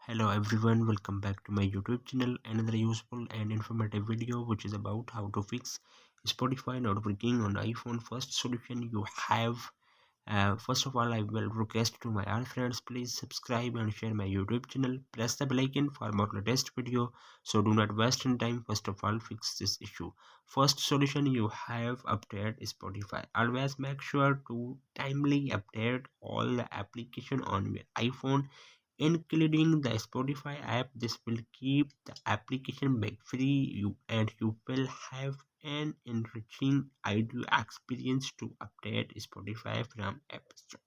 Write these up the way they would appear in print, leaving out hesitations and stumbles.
Hello everyone, welcome back to my YouTube channel. Another useful and informative video which is about how to fix Spotify not working on iPhone. First solution you have. First of all, I will request to my all friends, please subscribe and share my YouTube channel. Press the bell icon for more latest video. So do not waste any time. First of all, fix this issue. First solution you have, update Spotify. Always make sure to timely update all the application on your iPhone, including the Spotify app. This will keep the application bug free you and you will have an enriching audio experience to update Spotify from App Store.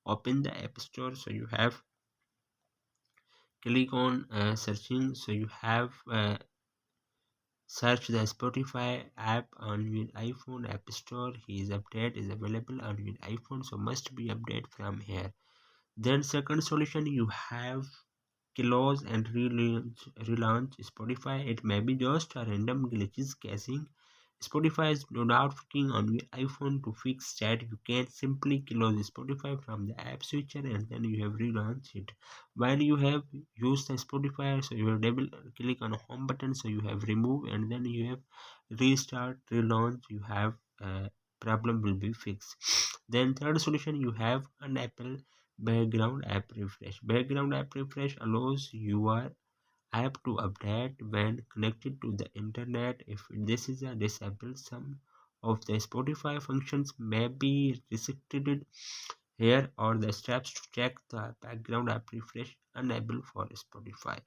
Open the App Store, so you have click on searching, so you have search the Spotify app on your iPhone App Store. His update is available on your iPhone, so must be update from here. Then second solution you have, close and relaunch Spotify. It may be just a random glitches caching. Spotify is not working on your iPhone. To fix that, you can simply close Spotify from the app switcher and then you have relaunch it. While you have used the Spotify, so you have double click on home button, so you have remove and then you have restart, relaunch. You have problem will be fixed. Then third solution you have, an Apple background app refresh. Background app refresh allows your app to update when connected to the internet. If this is a disabled, some of the Spotify functions may be restricted. Here are the steps to check the background app refresh enable for Spotify.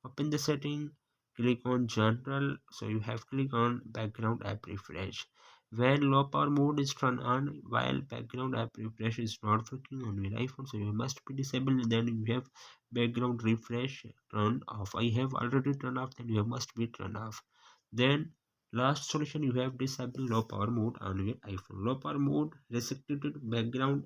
Open the setting, click on general, so you have click on background app refresh. When low power mode is turned on while background app refresh is not working on your iPhone, so you must be disabled. Then you have background refresh turned off. I have already turned off, then you must be turned off. Then last solution you have, disable low power mode on your iPhone. Low power mode restricted background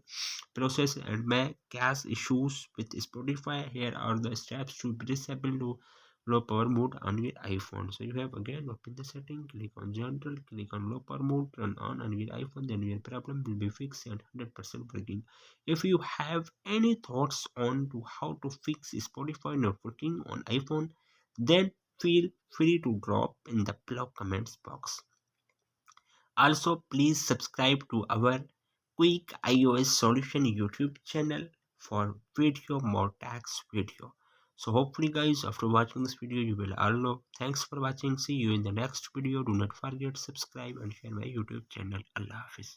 process and may cause issues with Spotify. Here are the steps to disable low power mode on your iPhone. So you have again open the setting, click on general, click on low power mode, turn on your iPhone, then your problem will be fixed and 100% working. If you have any thoughts on to how to fix Spotify not working on iPhone, then feel free to drop in the below comments box. Also, please subscribe to our quick iOS solution YouTube channel for video more tax video. So hopefully guys, after watching this video you will all know. Thanks for watching. See you in the next video. Do not forget subscribe and share my YouTube channel. Allah Hafiz.